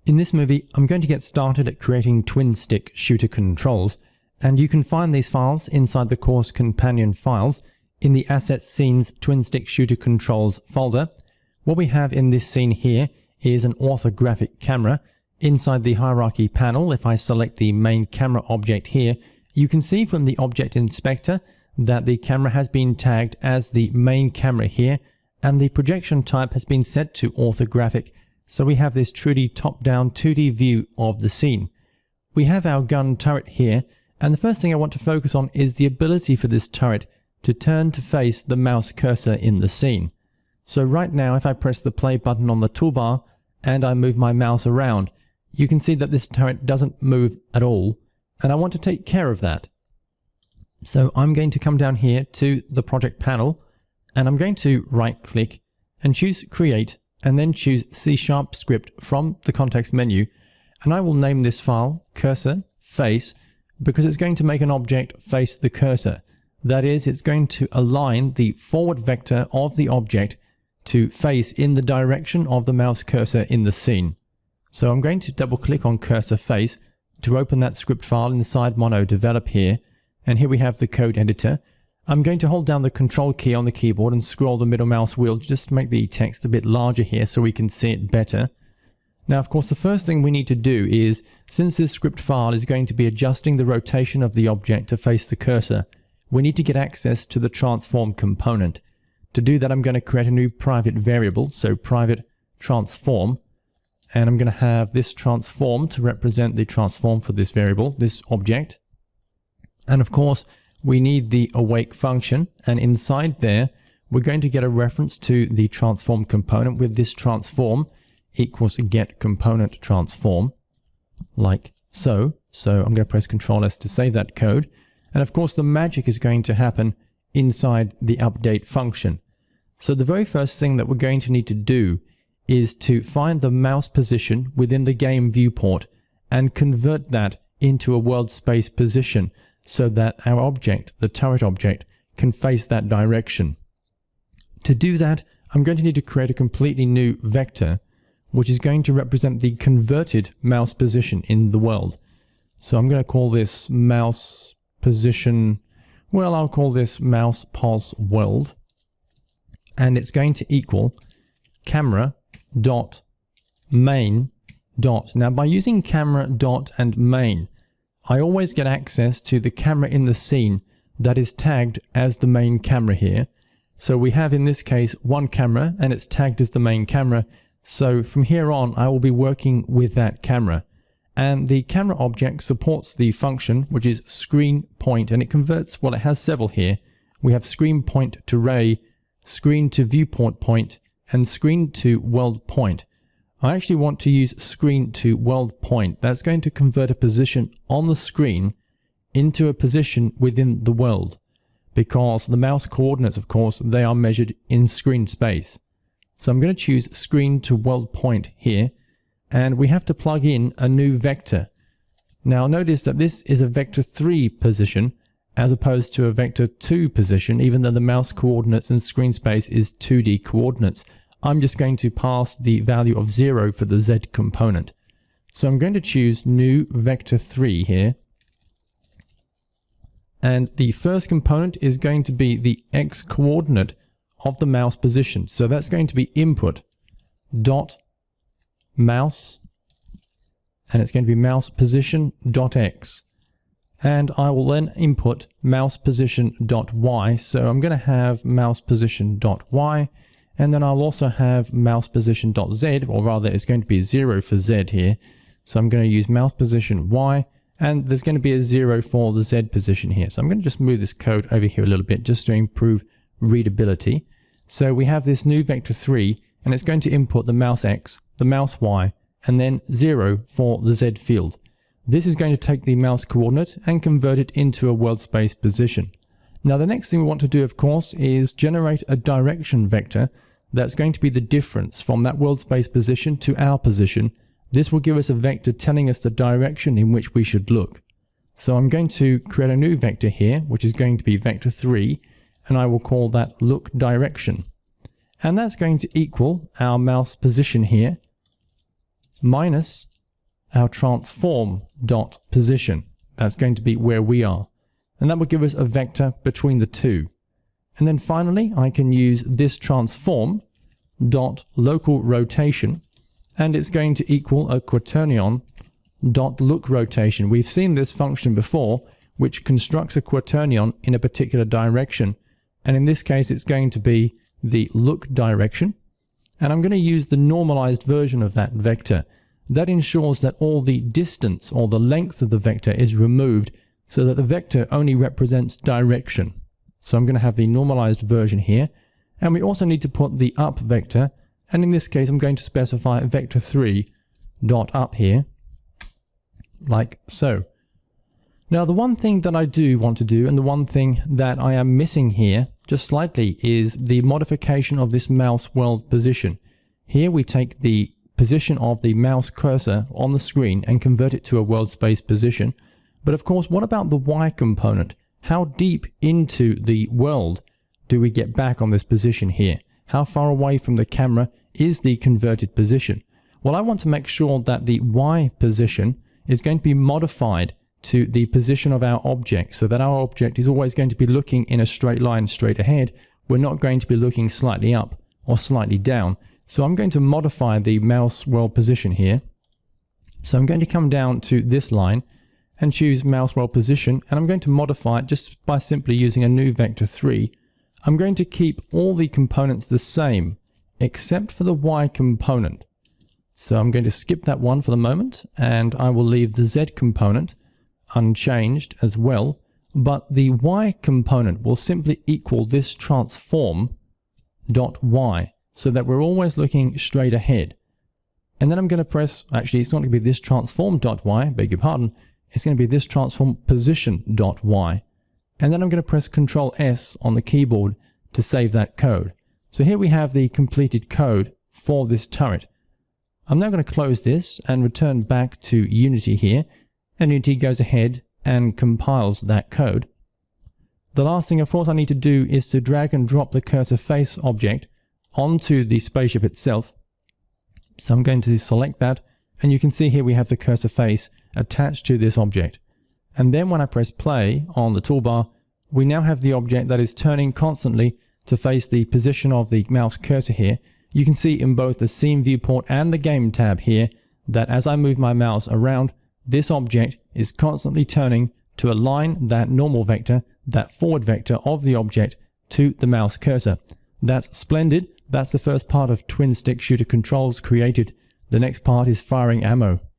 In this movie, I'm going to get started at creating twin stick shooter controls, and you can find these files inside the course companion files in the Assets Scenes Twin Stick Shooter Controls folder. What we have in this scene here is an orthographic camera. Inside the hierarchy panel, if I select the main camera object here, you can see from the object inspector that the camera has been tagged as the main camera here, and the projection type has been set to orthographic. So we have this truly top-down 2D view of the scene. We have our gun turret here, and the first thing I want to focus on is the ability for this turret to turn to face the mouse cursor in the scene. So right now, if I press the play button on the toolbar and I move my mouse around, you can see that this turret doesn't move at all, and I want to take care of that. So I'm going to come down here to the project panel, and I'm going to right-click and choose Create, and then choose C# script from the context menu, and I will name this file cursor face because it's going to make an object face the cursor. That is, it's going to align the forward vector of the object to face in the direction of the mouse cursor in the scene. So I'm going to double click on cursor face to open that script file inside MonoDevelop here, and here we have the code editor. I'm going to hold down the control key on the keyboard and scroll the middle mouse wheel just to make the text a bit larger here so we can see it better. Now, of course, the first thing we need to do is, since this script file is going to be adjusting the rotation of the object to face the cursor, we need to get access to the transform component. To do that, I'm going to create a new private variable, so private transform, and I'm going to have this transform to represent the transform for this variable, this object. And of course, we need the awake function, and inside there, we're going to get a reference to the transform component with this transform equals get component transform, like so. So I'm going to press Ctrl S to save that code. And of course, the magic is going to happen inside the update function. So the very first thing that we're going to need to do is to find the mouse position within the game viewport and convert that into a world space position, so that our object, the turret object, can face that direction. To do that, I'm going to need to create a completely new vector, which is going to represent the converted mouse position in the world. So I'm going to call this mouse position, well, I'll call this mouse pos world, and it's going to equal camera dot main dot. Now, by using camera dot and main, I always get access to the camera in the scene that is tagged as the main camera here. So we have in this case one camera and it's tagged as the main camera. So from here on, I will be working with that camera. And the camera object supports the function, which is screen point, and it converts, well, it has several here. We have screen point to ray, screen to viewport point, and screen to world point. I actually want to use screen to world point. That's going to convert a position on the screen into a position within the world, because the mouse coordinates, of course, they are measured in screen space. So I'm going to choose screen to world point here, and we have to plug in a new vector. Now notice that this is a vector 3 position as opposed to a vector 2 position, even though the mouse coordinates in screen space is 2D coordinates. I'm just going to pass the value of 0 for the Z component. So I'm going to choose new vector 3 here. And the first component is going to be the X coordinate of the mouse position. So that's going to be input dot mouse, and it's going to be mouse position dot X. And I will then input mouse position dot Y. So I'm going to have mouse position dot Y. And then I'll also have mouse position dot Z, or rather it's going to be 0 for Z here. So I'm going to use mouse position Y, and there's going to be a 0 for the Z position here. So I'm going to just move this code over here a little bit just to improve readability. So we have this new vector 3, and it's going to input the mouse X, the mouse Y, and then 0 for the Z field. This is going to take the mouse coordinate and convert it into a world space position. Now the next thing we want to do, of course, is generate a direction vector that's going to be the difference from that world space position to our position. This will give us a vector telling us the direction in which we should look. So I'm going to create a new vector here, which is going to be vector 3, and I will call that look direction. And that's going to equal our mouse position here minus our transform.position. That's going to be where we are. And that will give us a vector between the two. And then finally, I can use this transform.local rotation, and it's going to equal a quaternion.look rotation. We've seen this function before, which constructs a quaternion in a particular direction. And in this case, it's going to be the look direction. And I'm going to use the normalized version of that vector. That ensures that all the distance or the length of the vector is removed so that the vector only represents direction. So I'm going to have the normalized version here. And we also need to put the up vector. And in this case, I'm going to specify vector 3 dot up here, like so. Now, the one thing that I do want to do, and the one thing that I am missing here just slightly, is the modification of this mouse world position. Here we take the position of the mouse cursor on the screen and convert it to a world space position. But of course, what about the Y component? How deep into the world do we get back on this position here? How far away from the camera is the converted position? Well, I want to make sure that the Y position is going to be modified to the position of our object, so that our object is always going to be looking in a straight line straight ahead. We're not going to be looking slightly up or slightly down. So I'm going to modify the mouse world position here. So I'm going to come down to this line and choose mouse world position, and I'm going to modify it just by simply using a new vector 3. I'm going to keep all the components the same except for the Y component. So I'm going to skip that one for the moment, and I will leave the Z component unchanged as well, but the Y component will simply equal this transform.Y, so that we're always looking straight ahead. And then I'm going to press, actually it's not going to be this transform.Y, beg your pardon, it's going to be this transform position.Y. And then I'm going to press Ctrl S on the keyboard to save that code. So here we have the completed code for this turret. I'm now going to close this and return back to Unity here, and Unity goes ahead and compiles that code. The last thing, of course, I need to do is to drag and drop the cursor face object onto the spaceship itself. So I'm going to select that, and you can see here we have the cursor face attached to this object. And then when I press play on the toolbar, we now have the object that is turning constantly to face the position of the mouse cursor here. You can see in both the scene viewport and the game tab here that as I move my mouse around, this object is constantly turning to align that normal vector, that forward vector of the object, to the mouse cursor. That's splendid. That's the first part of twin stick shooter controls created. The next part is firing ammo.